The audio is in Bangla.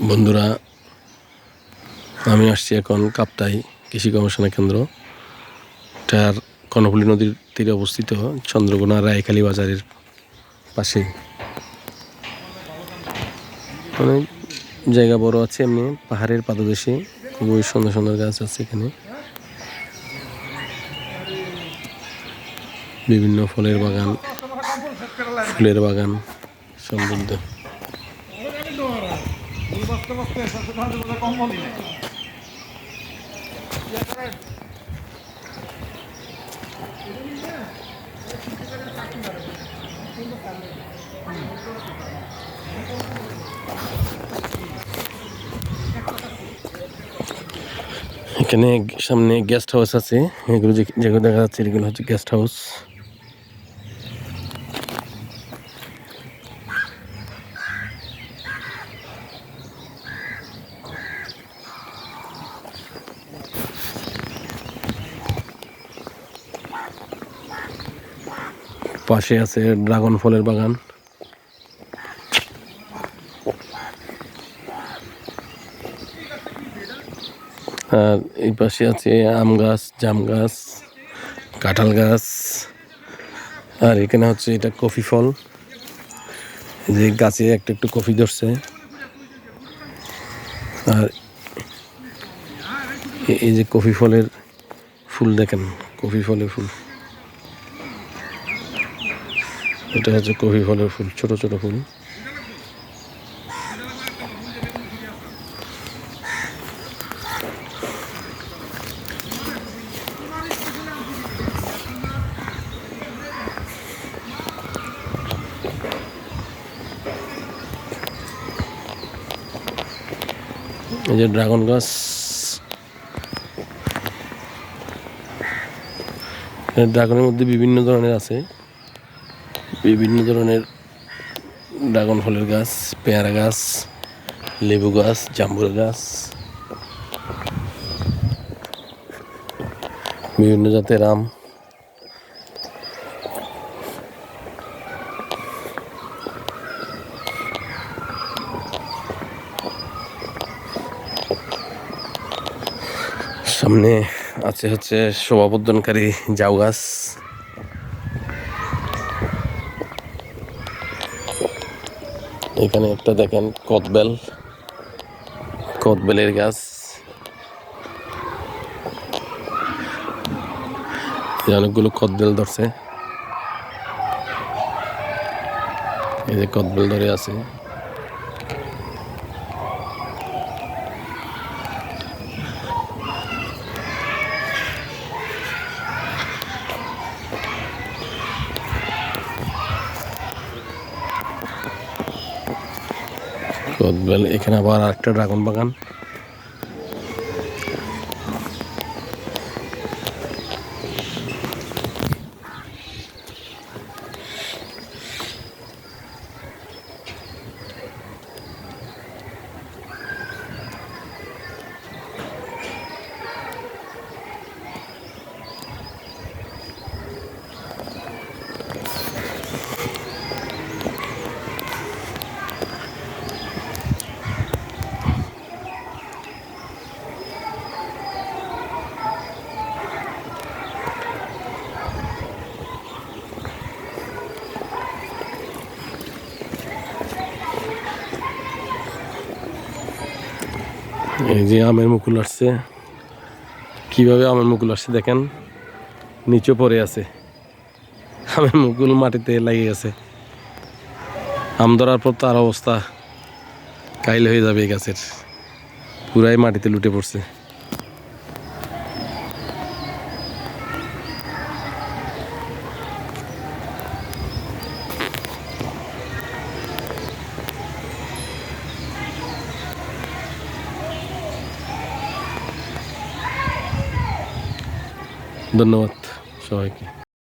বন্ধুরা, আমি আসছি এখন কাপ্তাই কৃষি গবেষণা কেন্দ্র। এটার কর্ণফুলী নদীর তীরে অবস্থিত, চন্দ্রকোনা রায়খালী বাজারের পাশেই। অনেক জায়গা বড় আছে, এমনি পাহাড়ের পাদদেশে খুবই সুন্দর সুন্দর গাছ আছে এখানে। বিভিন্ন ফলের বাগান, ফুলের বাগান সমৃদ্ধ। এখানে সামনে গেস্ট হাউস আছে, এগুলো যেগুলো দেখা যাচ্ছে এগুলো হচ্ছে গেস্ট হাউস। পাশে আছে ড্রাগন ফলের বাগান। আর এই পাশে আছে আম গাছ, জাম গাছ, কাঁঠাল গাছ। আর এখানে হচ্ছে এটা কফি ফল, যে গাছে একটু একটু কফি ধরছে। আর এই যে কফি ফলের ফুল দেখেন, কফি ফলের ফুল, এটা হচ্ছে কফি ফলের ফুল, ছোট ছোট ফুল। এই যে ড্রাগন গাছ, ড্রাগনের মধ্যে বিভিন্ন ধরনের আছে, বিভিন্ন ধরনের ড্রাগন ফলের গাছ, পেয়ারা গাছ, লেবু গাছ, জাম্বুর গাছ, বিভিন্ন জাতের আম। সামনে আছে হচ্ছে শোভাবর্ধনকারী জাউ গাছ। এখানে একটা দেখেন কদবেলের গাছ, অনেকগুলো কদবেল ধরছে। এই যে কদবেল ধরে আছে। কদবেল, এখানে আবার আরেকটা ড্রাগন বাগান। এই যে আমের মুকুল আসছে, কিভাবে আমের মুকুল আসছে দেখেন, নিচে পড়ে আছে, আমের মুকুল মাটিতে লেগে গেছে। আম ধরার পর তার অবস্থা কাইল হয়ে যাবে, এই গাছের পুরাই মাটিতে লুটে পড়ছে। ধন্যবাদ সবাইকে।